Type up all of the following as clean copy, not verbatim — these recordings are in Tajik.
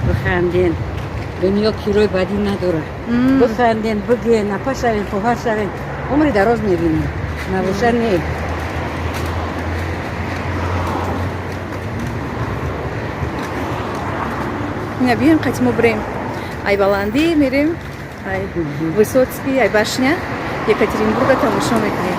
بخندین دنیا کیروی بدی نداره. بخندین بگین نپا شوین خواهر شوین عمری دراز میبینین نباشه نه. Набием, хотим убрим. Ай Баланди, мирим, ай Высоцкий, ай Башня, Екатеринбурга, там еще мы к ним.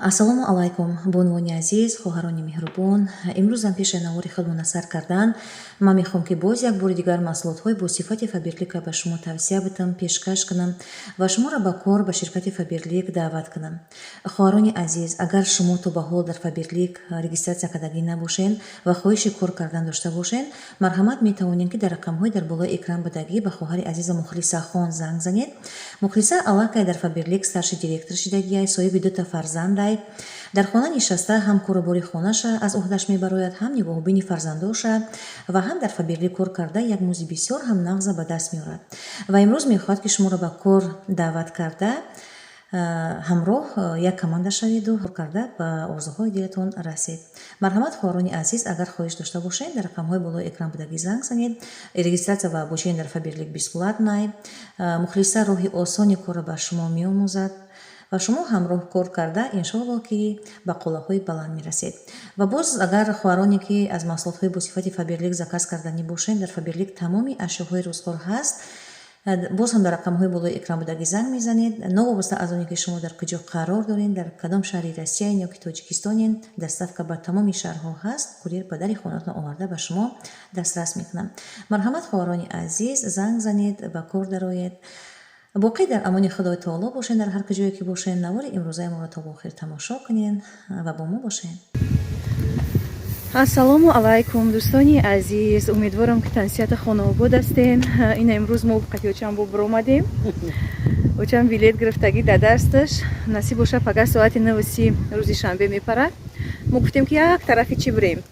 ассалому алайкум бонвони азиз хоҳарони меҳрубон имрӯзам пеши навори худмона сар кардан ман мехоҳам ки боз як бори дигар маҳсулотҳои бо сифати фаберлика ба шумо тавсия бидам пешкаш кунам ва шуморо ба кор ба ширкати фаберлик даъват кунам. хоҳарони азиз, агар шумо то ба ҳол дар фаберлик регистратсия кардагӣ набошен ва хоҳиши кор кардан дошта бошен, марҳамат метавонед ки дар рақамҳои дар болои экран будагӣ ба хоҳари азиза Мухлиса хон занг занед. Мухлиса аллакай дар фаберлик старши директор шидагиай, соҳиби дута фарзандай, дар хона нишаста ҳам корубори хонаша аз уҳдаш мебарояд, ҳам нигоҳубини фарзандоша ва ҳам дар фаберлик кор карда як музди бисёр ҳам нағза ба даст меорад ва имрӯз мехоҳад ки шуморо ба кор даъват карда ҳамроҳ як команда шаведу кор карда ба орзуҳои дилатон расед. марҳамат хоҳарони азиз, агар хоҳиш дошта бошед дар рақамҳои болои экран будагӣ занг занед. регистратсия ва обучение дар фаберлик бесплатнай. Мухлиса роҳи осони корро ба шумо меомӯзад ва шумо ҳамроҳ кор карда иншоалло ки ба қуллаҳои баланд мерасед. ва боз агар хоҳароне ки аз маҳсулотҳои босифати фаберлик заказ карданӣ бошед, дар фаберлик тамоми ашёҳои рӯзгор ҳаст. боз ҳам дар рақамҳои болои экран будагӣ занг мезанед. новобаста аз оне ки шумо дар куҷо қарор доред, дар кадом шаҳри Россияен ё ки Тоҷикистонен, доставка ба тамоми шаҳрҳо ҳаст. курьер ба дари хонатон оварда ба шумо дастрас мекунам. марҳамат хоҳарони азиз, занг занед, ба кор дароед. боқӣ дар амони худои таоло бошен. дар ҳар куҷое ки бошен, навори имрӯзаи моро то охир тамошо кунен ва бо мо бошен. Ассалому алайкум дӯстони азиз, умедворам ки тансияти хонаобод ҳастен. ина имрӯз мо қатиёчам бо биромадем. очам билет гирифтагӣ да дасташ. насиб боша пага соати 9 рӯзи шанбе мепарад. мо гуфтем ки як тарафи чӣ бирем?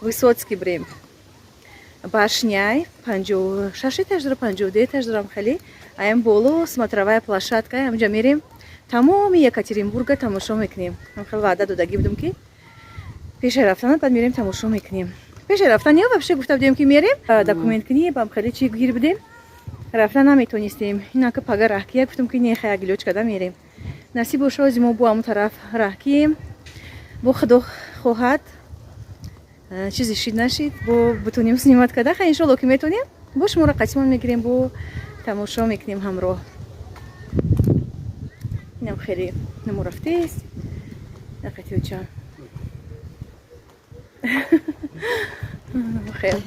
Высоцкий бирем. Башняй 56 этаж дорам, 52 этаж дорам хеле. Аям боло смотровая площадка, амҷа мерем. Тамоми Екатеринбурга тамошо мекунем. Ман хеле ваъда додагӣ будам ки пеши рафтан баъд мерем тамошо мекунем. пеши рафтан ё вообще гуфта будем ки мерем документкунӣ бам хеле чӣ гир будем. рафтан наметонистем. инака пага раҳкия гуфтам ки не хая гилёчкада мерем. насиб бошози мо бо ҳамон тараф раҳкием. бо худо хоҳад чизе шид нашид бо бутунем снимат када ха иншоалло ки метонем бо шуморо қатимон мегирем, бо тамошо мекунем ҳамроҳ. инам хеле намо рафтест ақатиёчам хел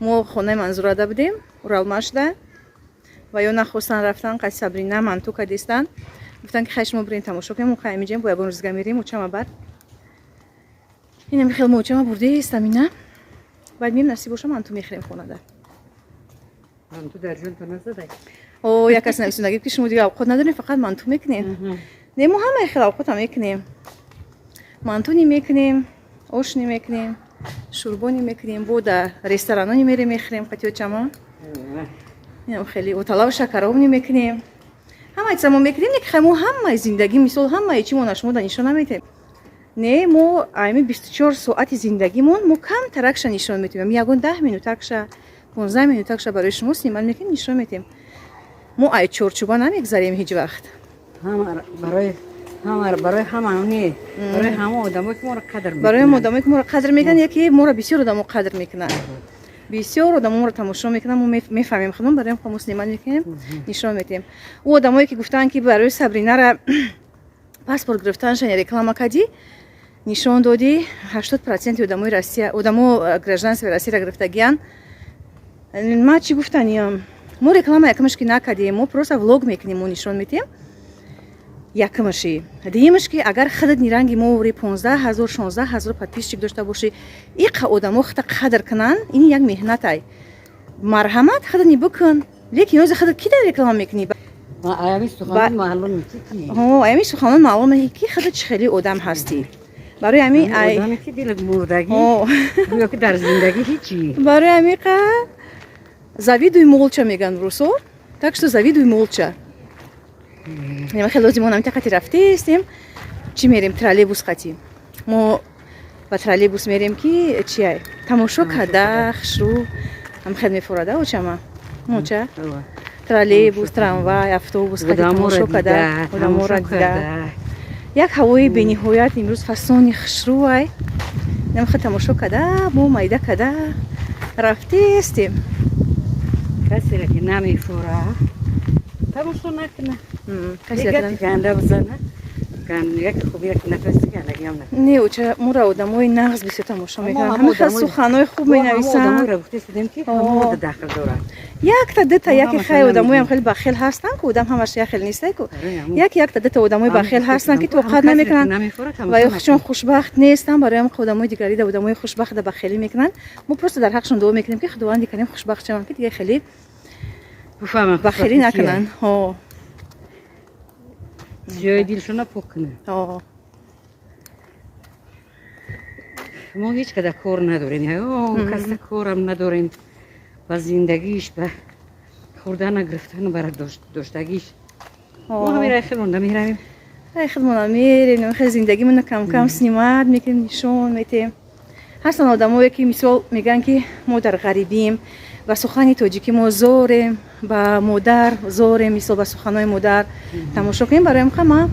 мо хонаи манзурада будем уралмашда ва ё нахостан рафтан қад Сабрина манту кадистан гуфтан ки хай шумо бирин тамошо кунем. хай миҷем бо ягон рӯзга мерем учама бар инам хел мо учама бурдеистам ина баъд мем насиб боша манту мехӯрем хонада. манту дар ҷонто назадай. о як кас нависондагӣ ки шумо дига авқот надорем, фақат манту мекунем. не мо ҳамаи хел авқотам мекунем. мантуни мекунем, ошни мекунем, шурбони мекунем, бо дар ресторанони мерем мехӯрем қатиёчама. инам хеле оталаву шакаровни мекунем. ҳамаи чиза мо мекунем. не ки хай мо ҳамаи зиндагӣ мисол ҳамаи чӣ мо нашумода нишон наметем. не мо айми 24 соати зиндагимон мо камтаракша нишон метем. ягон 10 минутакша 15 минутакша барои шумо снимат мекунем, нишон метем. мо ай чорчуба намегзарем ҳеҷ вақт. барои ҳамаоне барои ҳама одамое ки моро қадр мекунанд. барои одамое ки моро қадр мекунанд, яке моро бисёр одамо қадр мекунанд. бисёр одамо моро тамошо мекунанд. мо мефаҳмем худмон барои мо снимат мекунем, нишон метем. у одамое ки гуфтанд ки барои Сабринара паспорт гирифтаншан реклама кадӣ, нишон додӣ. 80% одамои Россия, одамо гражданствои Россияро гирифтагиянд. ман чӣ гуфтаниям? мо реклама якамаш ки накадем, мо просто влог мекунем, мо нишон метем. якамаши диимаш ки агар худат ниранги мо вори 15000 16000 подписчик дошта бошӣ, иқа одамо худа қадр кунанд. ин як меҳнатай. марҳамат худани бикун. лекин оза худат ки дар реклама мекунӣ? аями суханон маълум аями суханон маълум ки худат чӣ хеле одам ҳастӣ. барои ами одаме ки дилат мурдагӣ гӯё ки дар зиндагӣ ҳичӣ. барои амиқа завидуй молча меган русо. так что завидуй молча. нема хеле лозимонам тақати рафтестем. чӣ мерем троллейбус қатӣ. мо ба троллейбус мерем ки чия тамошо када хушрӯ ҳамхел мефурада очама моча троллейбус трамвай автобус қади тамошо када одаморо дида як ҳавои бениҳоят имрӯз фасони хушрӯай намха тамошо када мо майда када рафтестем касеро ки намефура тамошо накуна гати ганда бизана яке хуб як нафаси галагиам накуна не оча мура одамои нағз бисёр тамошо мекунанд ҳамаха суханои хуб менависанд дахл дорад якта дита яке хай одамоям хеле бахел ҳастанд ки одам ҳамаш яхел нестай ку якта дита одамои бахел ҳастанд ки тоқат намекунанд ва ё чун хушбахт нестанд бароям одамои дигари да одамои хушбахт да бахелӣ мекунанд мо просто дар ҳақшон дуо мекунем ки худованди карим хушбахт шаванд ки дига хеле бахелӣ накунанд ҷои дилшона пок кунанд мо ҳеҷ қадар кор надорем каса корам надорем ба зиндагиш ба хӯрдану гирифтану бара доштагиш мо ҳамира хелонда меравем худмона мерем хеле зиндагимона кам снимат мекунем нишон метем ҳастанд одамое ки мисол мегӯянд ки мо дар ғарибием ба сухани тоҷикӣ мо зорем ба модар зорем мисол ба суханои модар тамошо кунем бароям ма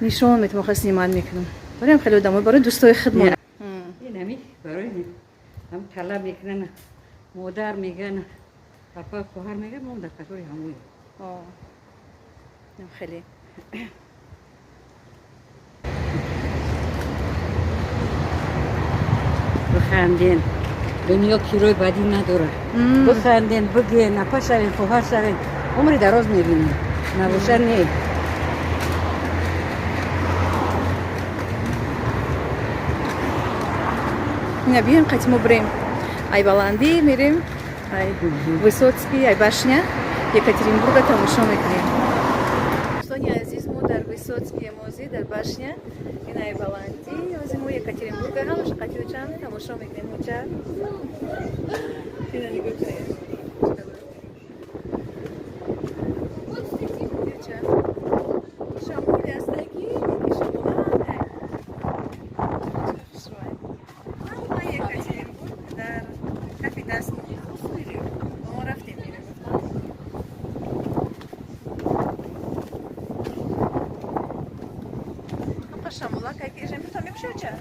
нишон метем хеле снимат мекунам бароям хеле одамое барои дӯстои худмона инами барои ҳам талаб мекунанд модар мегӯянд папа хоҳар мегӯянд мо дар қатори ҳамоем хеле биханден дунё кирои бадӣ надорад биханден бигӯен апа шавен хоҳар шавен умри дароз мебинем набошад не ина биёем қати мо бирем ай баландӣ мерем ай высоцкий ай башня екатеринбурга тамошо мекунем дӯстони азиз мо дар высоцкий мози дар башня ин ай баландӣ ози мо екатеринбурга ҳамаша қатиочан тамошо мекунем оча ина нигоҳ кунем шамоли астаки шамолан екатеринбург дар кафи даст мерем мо рафтем мерем шамола кайкежем то мекушача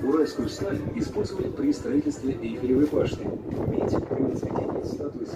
Уральскую сталь использовали при строительстве Эйфелевой башни. Медь при возведении статуи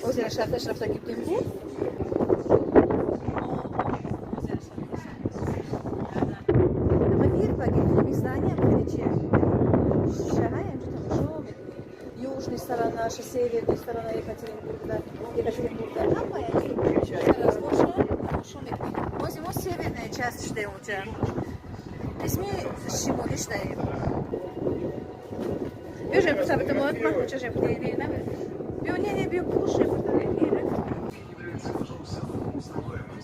озеро Шарташ рафта гибдем буд южная сторона, северная сторона Екатеринбурга. Мы северная часть ждем у тебя. Письми шимоли ждаем. Бежим, потому что мы хочешь, чтобы ты не бил, не бил, кушай,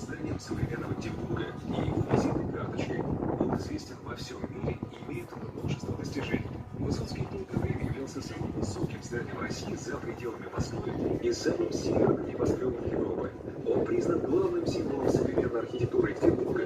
зданием современного Тимбура и его визитной карточкой. Он известен во всем мире и имеет множество достижений. Высоцкий долгое время являлся самым высоким зданием России за пределами Москвы и самым северным небоскребом Европы. Он признан главным символом современной архитектуры Петербурга.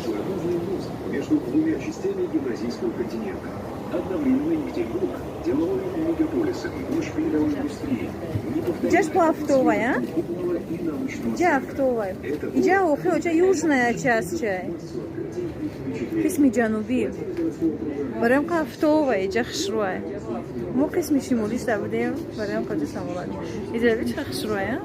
Своеобразный мост между двумя частями Евразийского континента. Одновременно Екатеринбург – деловой мегаполис и мощь передовой индустрии. Иджа что автовая, а? Иджа автовая. Иджа охи, иджа южная часть чай. قسم جنوبی برام که افتوه ایجا خشروه مو قسم شمالیش در بودیم برام کجا سمولاد ایجا بیچ خشروه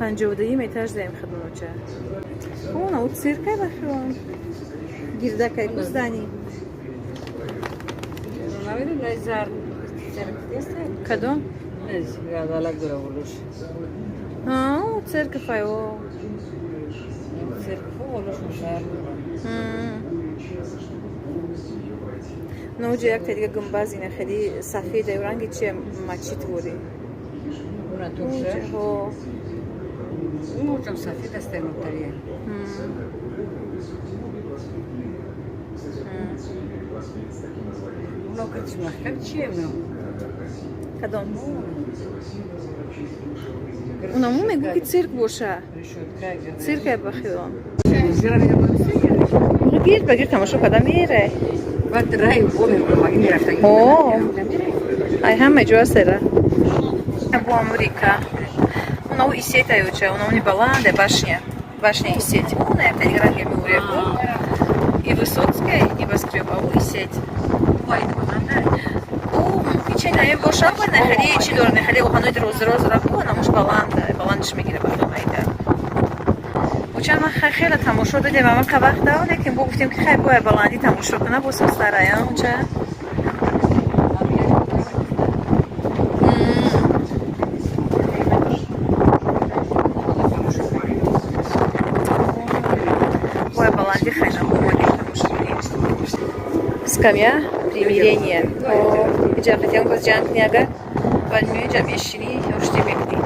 پنجودهی میترج دیم خدمه چه اون او سیرکه بخیرون گیرده که گزدانی نمیدونم لیزر کدوم؟ نیست یادالک داره ولوش او سیرکه فایو سرکفو ولوش مشهر نوجه یک تا دیگه گنباز اینه خیلی سفیده و رنگی چیه مچی توری اون توشه ها اون چم سفید است نوتریه اونو کتش محکم چیه اونو کدام اونمو میگو که سیرک باشه سیرک بخیرون گیر بگیر تماشا کدام میره بعد رای بومی رو مگه میرفتگی اوه ای همه جا سره ابو امریکا اونو ایسیتا یوچه اونو не баланде башня Исеть اونه перегранге муряку и Высоцкая и Воскреба у Исеть چه نه باشه نه خیلی چی داره نه خیلی اوهانوی روز راکو نموش баландش میگیره بعد مایده و چند ما خیلی تماشا دادیم اما که وقت داره که با گفتیم که خیلی باید بالاندی تماشا کنه با سستره یا چه باید بالاندی خیلی نمومدی تماشا کنیم скамья примирения. Иджа хотел бы джанг няга, вальмю иджа мешини, уж тебе гни.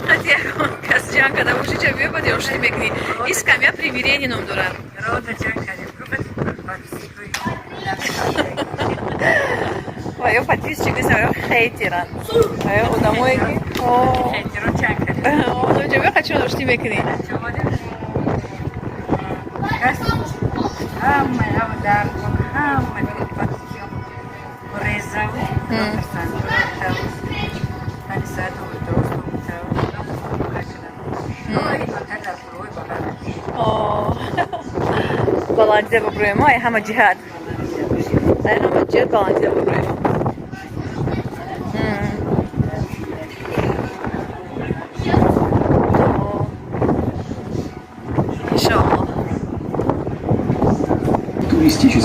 Хотя он каз джанга да уж иджа вебаде уж тебе гни. И скамья примирения нам дура. рода джанка Вайо подписчик и свое хейтера. Вайо домой ки. О, хейтера джанка. ну я хочу уж тебе гни. همه در همه پاتیون ریزم درستان من ساعت و درست баланде попробуем, ай хама джихад. Ай хама джихад баланде попробуем.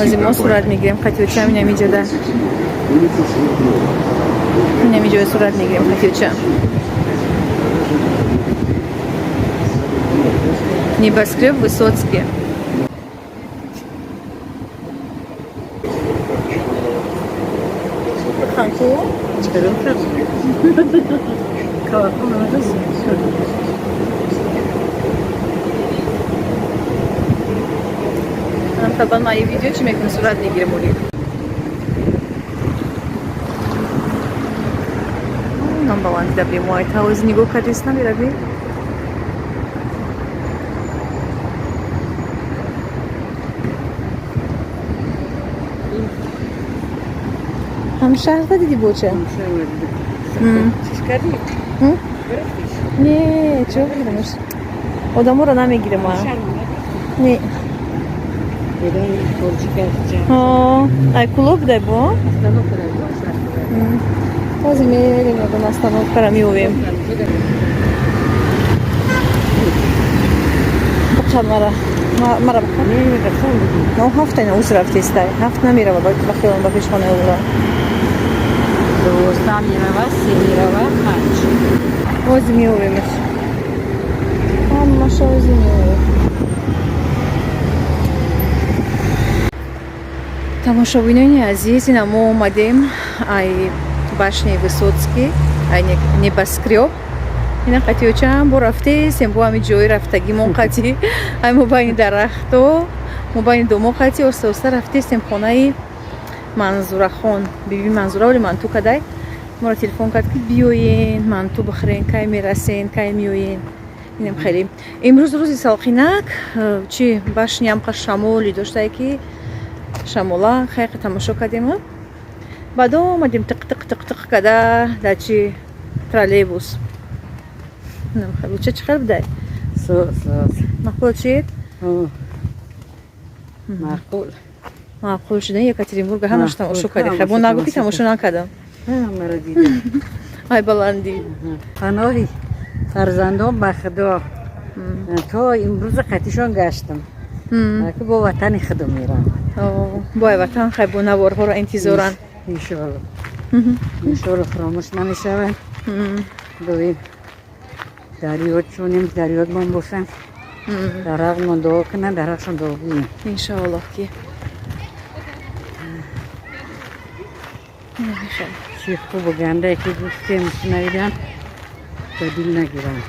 Зимой сурат мигрем, хотя меня миджада. Меня миджада сурат мигрем, хотя. Небоскреб Высоцкий. Ханку? Taban mı video çekmek mi surat ne girem oraya? Нам баланс да би мой тауз него кадис на бираби. Ham şehirde dedi bu çe. Çıkarayım. Hı? Ne, çok girmiş. Odam orana mı girem ha? Ne? Ai клуб да бо? Този мерим на остановка Рамилове. Камера. Мара. Но хафта на узраф тестай. Хафта намирава бахилон бахишхона ула. До стамирава, семирава, хач. O'zi miyovimiz. Hammacha o'zi miyov. Тамошобинони азиз, ина мо омадем ай башни Высоцкий, ай небоскреб. Ина қати чанд бор рафтесем, бо ҳами ҷои рафтагимон қати ай мо байни дарахто, мо байни домо қати оста рафтесем хонаи Манзурахон, биби Манзура вале манту кадай моро телефон кард ки биёен, манту бихӯрен, кай мерасен, кай меоен. Инам хеле имрӯз рӯзи салқинак, чи башни ҳам шамоли доштае ки шамола хайқи тамошо кардем. Баъд омадем тиқ када дар чи троллейбус. Инам хеле чӣ хел будай? Маъқул чиед? маъқул шуда Екатеринбурга ҳамаш тамошо кардем. Хабон нагӯ ки тамошо накардам. ҳамаро дидам. ай баландӣ. паноҳи фарзандон ба худо то имрӯз қатишон гаштам ки бо ватани худо мерам. бой ватан хайбу наворҳоро интизоран. иншоалло фаромӯш намешаванд. доим дарёд чунем, дарёдмон бошанд, дарахтмон дуо кунанд, дарахтшон дуо гӯем. иншоалло ки чӣ хубу гандае ки гуфтем шунавидам ба дил нагиранд.